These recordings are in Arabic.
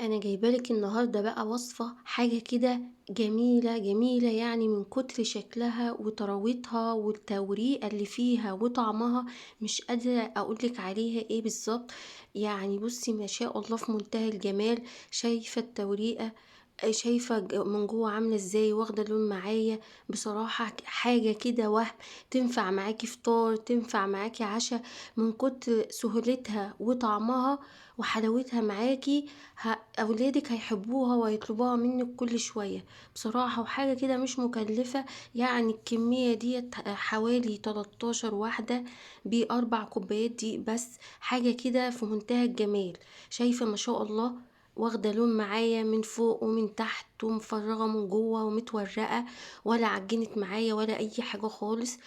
انا جايبالك النهارده بقى وصفة حاجة كده جميلة جميلة، يعني من كتر شكلها وطراوتها والتوريقة اللي فيها وطعمها مش قادرة اقولك عليها ايه بالظبط. يعني بصي، ما شاء الله، في منتهى الجمال. شايفة التوريقة؟ شايفة من جوه عاملة ازاي، واخدة لون معايا. بصراحة حاجة كده تنفع معاكي فطار، تنفع معاكي عشاء، من كتر سهولتها وطعمها وحلاوتها معاكي. اولادك هيحبوها ويطلبوها منك كل شوية بصراحة. وحاجة كده مش مكلفة، يعني الكمية دي حوالي 13 واحدة بأربع كوبايات دي بس. حاجة كده في منتهى الجمال. شايفة ما شاء الله، واخدة لون معايا من فوق ومن تحت ومفرغة من جوه ومتورقة، ولا عجنت معايا ولا اي حاجة خالص.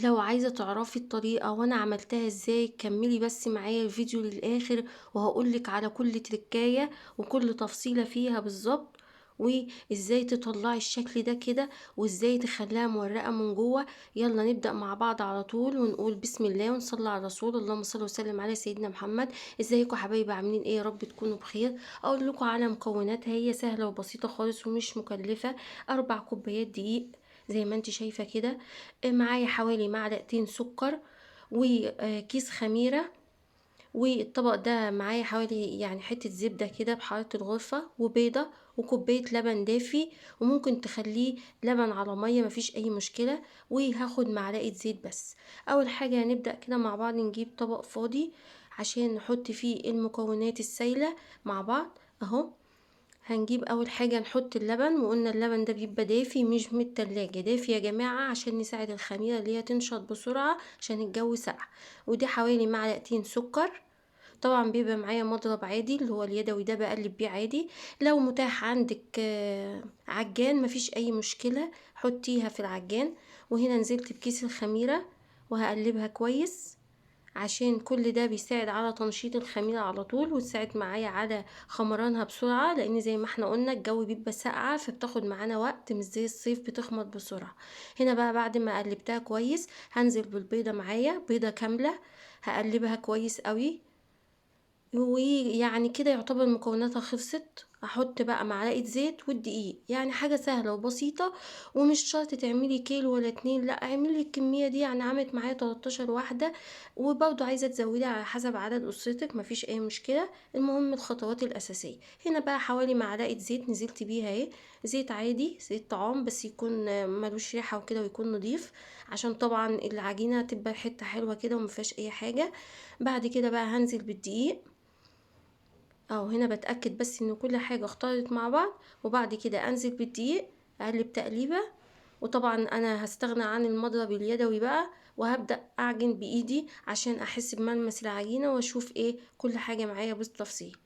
لو عايزة تعرفي الطريقة وانا عملتها ازاي، كملي بس معايا الفيديو للاخر، وهقولك على كل تركاية وكل تفصيلة فيها بالظبط، وازاي تطلعي الشكل ده كده، وازاي تخليها مورقة من جوه. يلا نبدأ مع بعض على طول، ونقول بسم الله ونصلي على الرسول. اللهم صل وسلم على سيدنا محمد. ازيكم حبايبي، عاملين ايه؟ يا رب تكونوا بخير. اقول لكم على مكوناتها، هي سهلة وبسيطة خالص ومش مكلفة. 4 كوبايات دقيق زي ما انت شايفة كده. معايا حوالي معلقتين سكر، وكيس خميرة. والطبق ده معايا حوالي يعني حتة زبدة كده بحرارة الغرفة، وبيضة، وكوباية لبن دافي، وممكن تخليه لبن على مية، مفيش اي مشكلة. وهاخد معلقة زيت بس. اول حاجة هنبدأ كده مع بعض، نجيب طبق فاضي عشان نحط فيه المكونات السايلة مع بعض اهو. هنجيب اول حاجة نحط اللبن، وقلنا اللبن ده بيبقى دافي مش من التلاجة، دافي يا جماعة عشان نساعد الخميرة اللي هي تنشط بسرعة عشان الجو ساقع. ودي حوالي معلقتين سكر. طبعا بيبقى معايا مضرب عادي اللي هو اليدوي ده، بقلب بيه عادي. لو متاح عندك عجان، مفيش اي مشكلة، حطيها في العجان. وهنا نزلت بكيس الخميرة وهقلبها كويس، عشان كل ده بيساعد على تنشيط الخميرة على طول، وتساعد معايا على خمرانها بسرعة، لان زي ما احنا قلنا الجو بيبقى ساقعة، فبتاخد معانا وقت، مش زي الصيف بتخمر بسرعة. هنا بقى بعد ما قلبتها كويس، هنزل بالبيضة معايا، بيضة كاملة. هقلبها كويس قوي، ويعني كده يعتبر مكوناتها خلصت. احط بقى معلقة زيت والدقيق، يعني حاجة سهلة وبسيطة، ومش شرط تعملي كيلو ولا 2، لا اعملي الكمية دي، يعني عملت معايا 13 واحدة. وبرضو عايزة تزودي على حسب عدد اسرتك، مفيش اي مشكلة. المهم الخطوات الاساسية. هنا بقى حوالي معلقة زيت نزلت بيها اهي، زيت عادي، زيت طعام، بس يكون ملوش ريحة وكده، ويكون نضيف، عشان طبعا العجينة تبقى حتة حلوة كده ومفيهاش اي حاجة. بعد كده بقى هنزل بالدقيق اهو. هنا بتأكد بس ان كل حاجة اختلطت مع بعض، وبعد كده انزل بالدقيق، اقلب تقليبة. وطبعا انا هستغنى عن المضرب اليدوي بقى، وهبدأ اعجن بايدي عشان احس بملمس العجينة، واشوف ايه كل حاجة معايا بالتفصيل.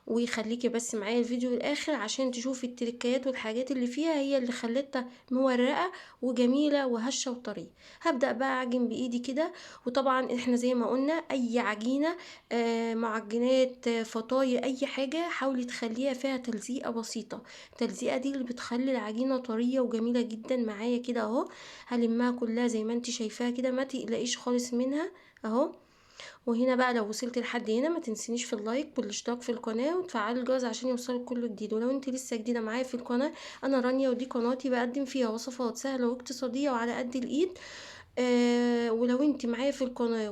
ويخليكي بس معايا الفيديو الاخر عشان تشوفي التركات والحاجات اللي فيها، هي اللي خلتها مورقة وجميلة وهشة وطرية. هبدأ بقى اعجن بايدي كده. وطبعا احنا زي ما قلنا اي عجينة، معجنات، فطاير، اي حاجة، حاولي تخليها فيها تلزيقة بسيطة. التلزيقة دي اللي بتخلي العجينة طرية وجميلة جدا معايا كده اهو. هلمها كلها زي ما انت شايفاها كده، ما تقلقيش خالص منها اهو. وهنا بقى لو وصلت لحد هنا، ما تنسينيش في اللايك والاشتراك في القناة وتفعلي الجرس عشان يوصلك كل جديد. ولو انت لسه جديدة معايا في القناة، انا رانيا، ودي قناتي بقدم فيها وصفات سهلة واقتصادية وعلى قد الايد. ولو انت معايا في القناة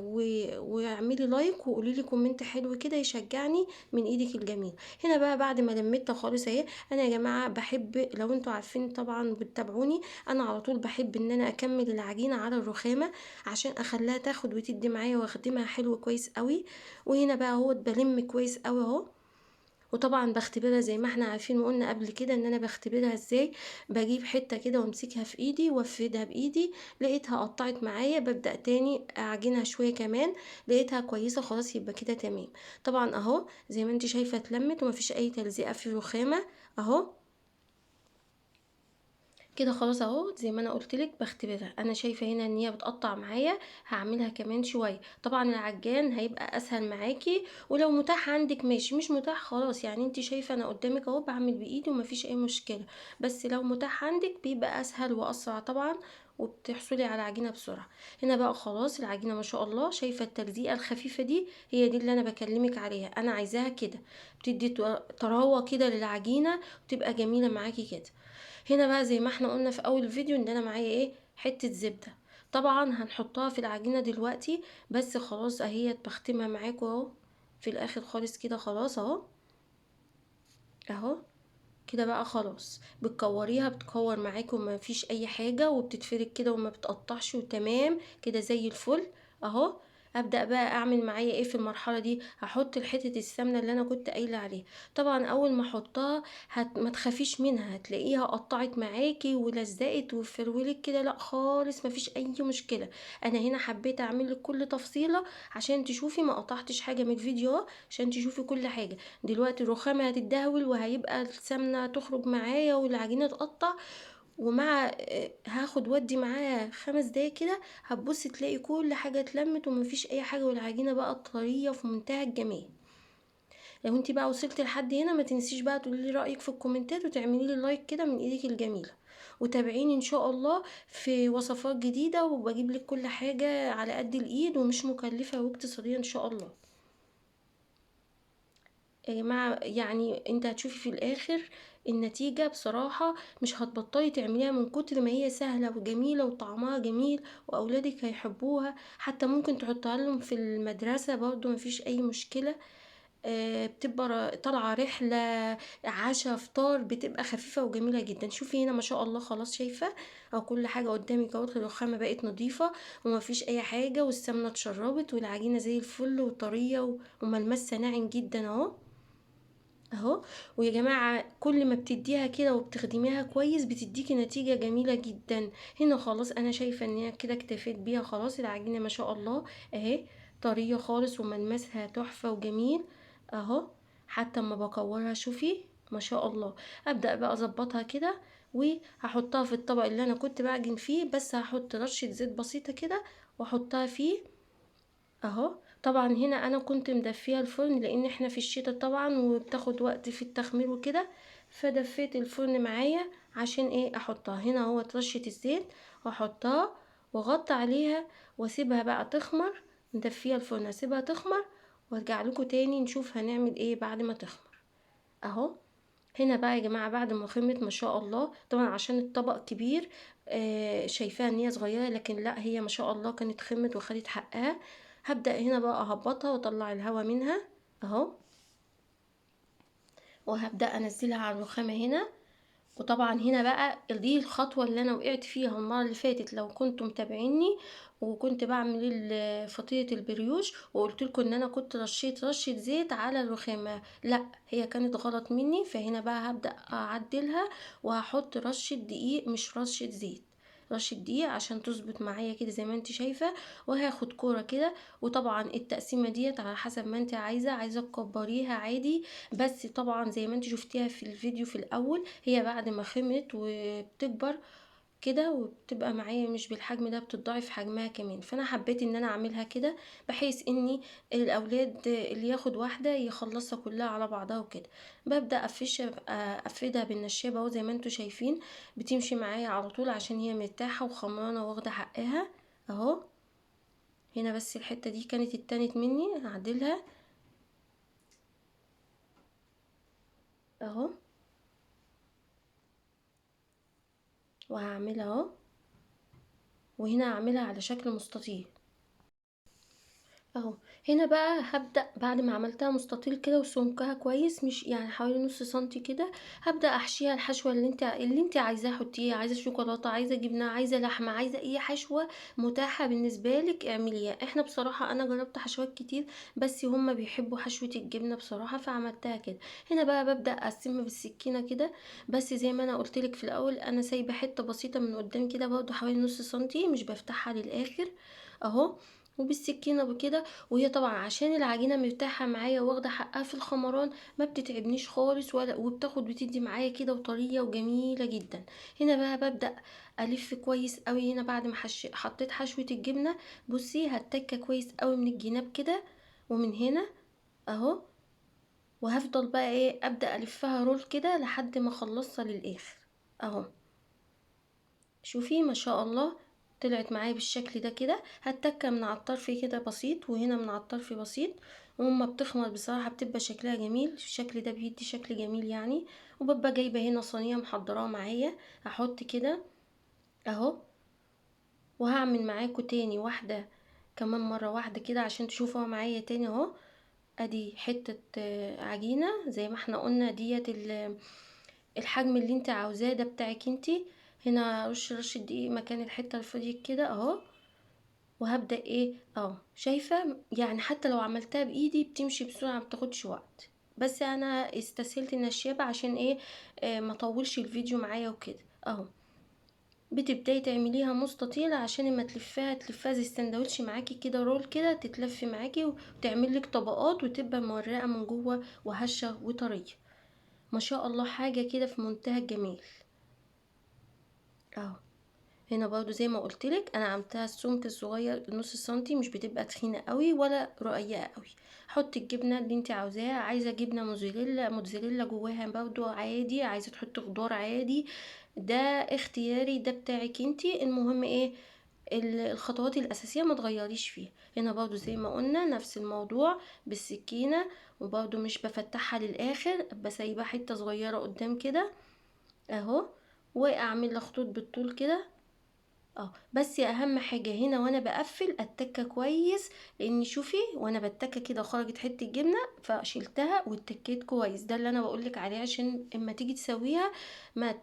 واعملي لايك وقولي لي كومنت حلو كده يشجعني من ايدك الجميل. هنا بقى بعد ما لميتها خالص اهي، انا يا جماعة بحب، لو انتوا عارفين طبعا بتتابعوني، انا على طول بحب ان انا اكمل العجينة على الرخامة عشان اخليها تاخد وتدي معايا واخدمها حلو كويس قوي. وهنا بقى اهو بلم كويس قوي اهو. وطبعا بختبرها زي ما احنا عارفين وقلنا قبل كده ان انا بختبرها ازاي. بجيب حتة كده وامسكها في ايدي وافردها بايدي، لقيتها قطعت معايا، ببدأ تاني اعجنها شوية كمان، لقيتها كويسة خلاص، يبقى كده تمام. طبعا اهو زي ما انت شايفة اتلمت ومفيش اي تلزيقة في الرخامة اهو. كده خلاص اهو زي ما انا قلتلك بختبرها، انا شايفه هنا ان هي بتقطع معايا، هعملها كمان شويه. طبعا العجان هيبقى اسهل معاكي، ولو متاح عندك ماشي، مش متاح خلاص، يعني انت شايفه انا قدامك اهو بعمل بايدي ومفيش اي مشكله. بس لو متاح عندك بيبقى اسهل واسرع طبعا، وبتحصلي على عجينه بسرعه. هنا بقى خلاص العجينه ما شاء الله، شايفه التلزيقه الخفيفه دي، هي دي اللي انا بكلمك عليها، انا عايزاها كده، بتدي طراوه كده للعجينه وتبقى جميله معاكي كده. هنا بقى زي ما احنا قلنا في اول فيديو ان انا معايا ايه، حتة زبدة. طبعا هنحطها في العجينة دلوقتي، بس خلاص اهي بختمها معاكم اهو في الاخر خالص كده، خلاص اهو. اهو كده بقى خلاص، بتكوريها بتكور معاكم وما فيش اي حاجة، وبتتفرد كده وما بتقطعش، وتمام كده زي الفل اهو. ابدا بقى اعمل معايا ايه في المرحله دي، هحط الحته السمنه اللي انا كنت قايله عليها. طبعا اول ما احطها ما تخافيش منها، هتلاقيها قطعت معاكي ولزقت وفرولك كده، لا خالص ما فيش اي مشكله. انا هنا حبيت اعمل لك كل تفصيله عشان تشوفي، ما قطعتش حاجه من الفيديو اهو، عشان تشوفي كل حاجه. دلوقتي الرخامة هتتدهول وهيبقى السمنة تخرج معايا والعجينة تقطع، ومع هاخد ودي معاها 5 دقايق كده، هتبصي تلاقي كل حاجة اتلمت ومفيش اي حاجة، والعجينة بقى طرية في منتهى الجمال. لو انت بقى وصلت لحد هنا ما تنسيش بقى تقولي لي رأيك في الكومنتات، وتعملي لي لايك كده من ايديك الجميلة، وتابعيني ان شاء الله في وصفات جديدة، وبجيب لك كل حاجة على قد الايد ومش مكلفة واقتصادية ان شاء الله. يا جماعة يعني انت هتشوفي في الاخر النتيجة بصراحة، مش هتبطلي تعمليها من كتر ما هي سهلة وجميلة وطعمها جميل، واولادك هيحبوها، حتى ممكن تحطها لهم في المدرسة برضو مفيش اي مشكلة. بتبقى طالعة رحلة، عشاء، فطار، بتبقى خفيفة وجميلة جدا. شوفي هنا ما شاء الله خلاص، شايفة او كل حاجة قدامك اهو، الرخامة بقت نظيفة ومفيش اي حاجة، والسمنة اتشربت والعجينة زي الفل وطرية وملمسها ناعم جدا اهو. اهو. ويا جماعة كل ما بتديها كده وبتخدميها كويس بتديكي نتيجة جميلة جدا. هنا خلاص انا شايفة ان هي كده اكتفيت بيها خلاص، العجينة ما شاء الله اهي، طرية خالص وملمسها تحفة وجميل اهو. حتى اما بكورها شوفي ما شاء الله. ابدأ بقى اظبطها كده، وهحطها في الطبق اللي انا كنت بعجن فيه، بس هحط رشة زيت بسيطة كده واحطها فيه اهو. طبعا هنا انا كنت مدفيه الفرن لان احنا في الشتاء طبعا وبتاخد وقت في التخمير وكده، فدفيت الفرن معايا عشان ايه احطها هنا اهو رشة الزيت، واحطها واغطي عليها واسيبها بقى تخمر. مدفيه الفرن اسيبها تخمر، وارجع لكم تاني نشوف هنعمل ايه بعد ما تخمر اهو. هنا بقى يا جماعة بعد ما خمت ما شاء الله، طبعا عشان الطبق كبير شايفاها ان هي صغيرة، لكن لا هي ما شاء الله كانت خمت وخدت حقها. هبدأ هنا بقى اهبطها واطلع الهواء منها اهو، وهبدأ انزلها على الرخامة هنا. وطبعا هنا بقى دي الخطوة اللي انا وقعت فيها المرة اللي فاتت، لو كنتم متابعيني وكنت بعمل فطيرة البريوش وقلت لكم ان انا كنت رشيت رشة زيت على الرخامة، لا هي كانت غلط مني. فهنا بقى هبدأ اعدلها، وهحط رشة دقيق مش رشة زيت، رشة دقيق عشان تظبط معايا كده زي ما انت شايفة. وهاخد كورة كده، وطبعا التقسيمة ديت على حسب ما انت عايزة تكبريها عادي، بس طبعا زي ما انت شفتيها في الفيديو في الاول، هي بعد ما خمت وبتكبر كده وبتبقى معايا مش بالحجم ده، بتضاعف حجمها كمان. فانا حبيت ان انا اعملها كده بحيث اني الاولاد اللي ياخد واحده يخلصها كلها على بعضها وكده. ببدا افردها بالنشابه اهو زي ما انتوا شايفين، بتمشي معايا على طول عشان هي مرتاحه وخمرانه واخده حقها اهو. هنا بس الحته دي كانت اتنت مني، هعدلها اهو، وهعملها اهو، وهنا هعملها على شكل مستطيل اهو. هنا بقى هبدأ بعد ما عملتها مستطيل كده وسمكها كويس، مش يعني حوالي نص سنتي كده، هبدأ احشيها الحشوة اللي انت عايزاه حطيها، عايزة شوكولاتة، عايزة جبنة، عايزة لحمة، عايزة اي حشوة متاحة بالنسبة لك اعمليها. احنا بصراحة انا جربت حشوات كتير، بس هما بيحبوا حشوة الجبنة بصراحة فعملتها كده. هنا بقى ببدأ اقسمها بالسكينة كده، بس زي ما انا قلتلك في الاول انا سايبة حتة بسيطة من قدام كده برضو حوالي نص سنتي، مش بفتحها للاخر اهو. وبالسكينة وكده. وهي طبعا عشان العجينة مرتاحة معايا واخدة حقها في الخمران، ما بتتعبنيش خالص، ولا وبتاخد بتدي معايا كده وطرية وجميلة جدا. هنا بقى ببدأ الف كويس قوي. هنا بعد ما حطيت حشوة الجبنة، بصي هتكة كويس قوي من الجناب كده ومن هنا اهو. وهفضل بقى ايه، ابدأ الفها رول كده لحد ما اخلصها للاخر اهو. شوفي ما شاء الله طلعت معايا بالشكل ده كده. هتكه من على الطرف كده بسيط، وهنا من على الطرف بسيط. وأما بتخمر بصراحة بتبقى شكلها جميل، الشكل ده بيدي شكل جميل يعني. وببقى جايبة هنا صينية محضراها معايا، هحط كده اهو. وهعمل معاكم تاني واحدة كمان مرة واحدة كده عشان تشوفوها معايا تاني اهو. ادي حتة عجينة زي ما احنا قلنا ديت الحجم اللي انت عاوزاه ده بتاعك انت. هنا رشة دقيق مكان الحتة الفاضية كده اهو. وهبدأ ايه اهو، شايفة يعني حتى لو عملتها بايدي بتمشي بسرعة، مبتاخدش وقت. بس انا استسهلت النشابة عشان ايه، ما طولش الفيديو معايا وكده اهو. بتبداي تعمليها مستطيلة عشان اما تلفها زي السندوتش معاكي كده، رول كده تتلف معاكي وتعملك طبقات وتبقى مورقة من جوه وهشة وطرية. ما شاء الله حاجة كده في منتهى الجمال اهو. هنا برضو زي ما قلتلك انا عملتها السمك الصغير نص سنتي، مش بتبقى تخينة قوي ولا رقيقة قوي. حطي الجبنة اللي انت عاوزاها، عايزة جبنة موتزاريلا جواها برضو عادي، عايزة تحطي خضار عادي، ده اختياري، ده بتاعك انتي. المهم ايه، الخطوات الاساسية ما تغيريش فيها. هنا برضو زي ما قلنا نفس الموضوع بالسكينة، وبرضو مش بفتحها للاخر، بسيبها حتة صغيرة قدام كده اهو. واعمل خطوط بالطول كده بس اهم حاجة هنا وانا بقفل التكة كويس، لان شوفي وانا بتكة كده خرجت حتة جبنة فشلتها واتكيت كويس. ده اللي انا بقولك عليه عشان اما تيجي تسويها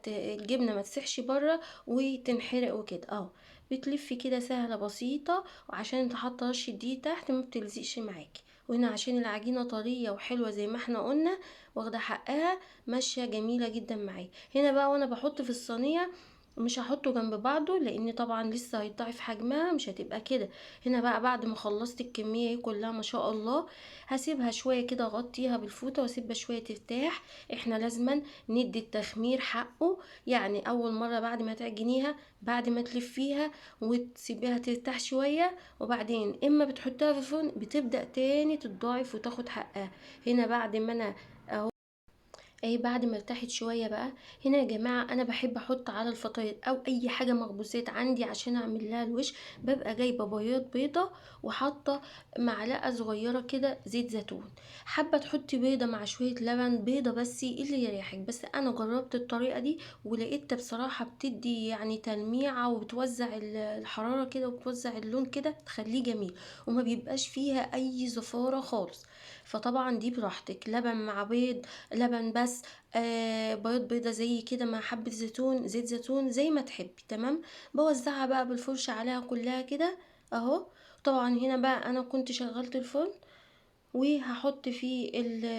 الجبنة ما تسحش بره وتنحرق وكده بتلفي كده سهلة بسيطة. وعشان انت حاطه رشة دي تحت ما بتلزقش معاكي. وهنا عشان العجينة طرية وحلوة زي ما احنا قلنا واخدة حقها، ماشية جميلة جدا معايا. هنا بقى وانا بحط في الصينية مش هحطه جنب بعضه لان طبعا لسه هيضاعف حجمها، مش هتبقى كده. هنا بقى بعد ما خلصت الكميه دي كلها ما شاء الله، هسيبها شويه كده اغطيها بالفوطه واسيبها شويه ترتاح. احنا لازما ندي التخمير حقه. يعني اول مره بعد ما تعجنيها، بعد ما تلفيها وتسيبيها ترتاح شويه، وبعدين اما بتحطها في الفرن بتبدا تاني تتضاعف وتاخد حقها. هنا بعد ما انا اهي بعد ما ارتاحت شويه بقى، هنا يا جماعه انا بحب احط على الفطاير او اي حاجه مخبوزات عندي عشان اعمل لها الوش، ببقى جايبه بياض بيضه وحاطه معلقه صغيره كده زيت زيتون. حابه تحطي بيضه مع شويه لبن، بيضه بس اللي يريحك. بس انا جربت الطريقه دي ولقيتها بصراحه بتدي يعني تلميعه وبتوزع الحراره كده وبتوزع اللون كده تخليه جميل، وما بيبقاش فيها اي زفاره خالص. فطبعا دي براحتك، لبن مع بيض، لبن بس، بيض بيضة زي كده مع حبة زيتون، زيت زيتون زي ما تحبي تمام. بوزعها بقى بالفرشة عليها كلها كده اهو. طبعا هنا بقى انا كنت شغلت الفرن وهحط فيه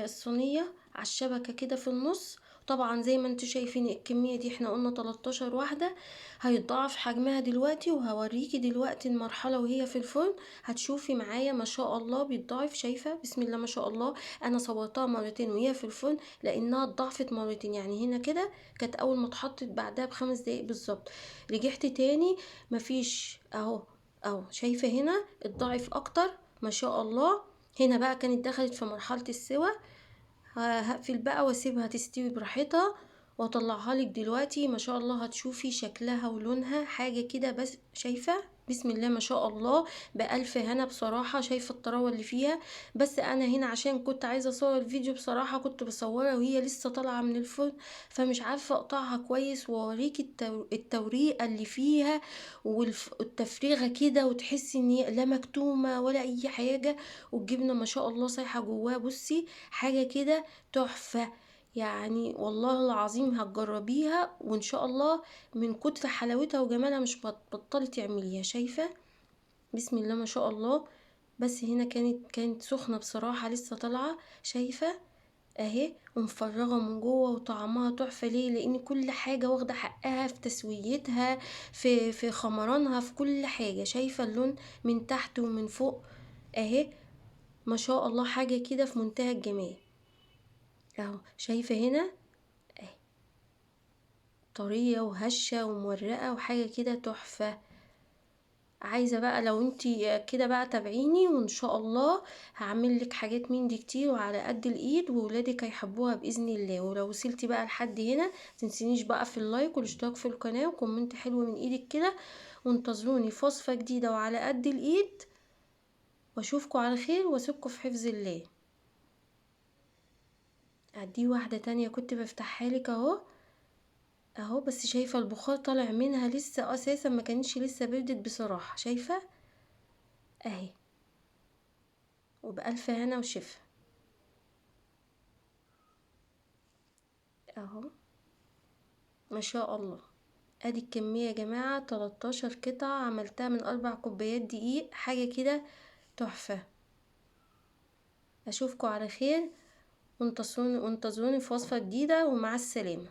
الصينية على الشبكة كده في النص. طبعا زي ما انتوا شايفين الكمية دي احنا قلنا 13 واحدة، هيتضاعف حجمها دلوقتي وهوريكي دلوقتي المرحلة وهي في الفرن. هتشوفي معايا ما شاء الله بيتضاعف، شايفة بسم الله ما شاء الله. انا صورتها مرتين وهي في الفرن لانها اتضاعفت مرتين. يعني هنا كده كانت اول ما اتحطت بعدها ب5 دقايق بالظبط، رجعت تاني مفيش اهو شايفة هنا اتضاعف اكتر ما شاء الله. هنا بقى كانت دخلت في مرحلة السوى. هقفل بقى واسيبها تستوي براحتها واطلعها لك دلوقتي. ما شاء الله هتشوفي شكلها ولونها حاجة كده، بس شايفة بسم الله ما شاء الله بألف هنا بصراحة. شايفة الطراوة اللي فيها. بس انا هنا عشان كنت عايزة اصور الفيديو بصراحة كنت بصورها وهي لسه طالعة من الفرن، فمش عارفة اقطعها كويس واوريكي التوريقة اللي فيها والتفريغة كده، وتحسي ان هي لا مكتومة ولا اي حاجة. والجبنة ما شاء الله سايحة جواها، بصي حاجة كده تحفة. يعني والله العظيم هتجربيها وان شاء الله من كتر حلاوتها وجمالها مش بطلي تعمليها. شايفة بسم الله ما شاء الله. بس هنا كانت سخنة بصراحة لسه طالعة، شايفة اهي، ومفرغه من جوه وطعمها تحفه. ليه؟ لان كل حاجه واخده حقها في تسويتها، في خمرانها، في كل حاجه. شايفه اللون من تحت ومن فوق اهي، ما شاء الله، حاجه كده في منتهى الجمال. اهو شايفه هنا اهي، طريه وهشه ومورقه وحاجه كده تحفه. عايزه بقى لو انتي كده بقى تابعيني، وان شاء الله هعمل لك حاجات من دي كتير وعلى قد الايد، وولادك هيحبوها باذن الله. ولو وصلتي بقى لحد هنا متنسينيش بقى في اللايك والاشتراك في القناه وكومنت حلو من ايدك كده، وانتظروني في وصفه جديده وعلى قد الايد، واشوفكم على خير واسيبكم في حفظ الله. ادي واحده تانية كنت بفتحها لك اهو، اهو بس شايفه البخار طالع منها لسه، اساسا ما كانتش لسه بردت بصراحه. شايفه اهي، وبألف هنا وشفا اهو، ما شاء الله. ادي الكمية يا جماعة، 13 قطعة، عملتها من 4 كوبايات دقيق، حاجة كده تحفة. اشوفكم على خير، وانتظروني في وصفة جديدة، ومع السلامة.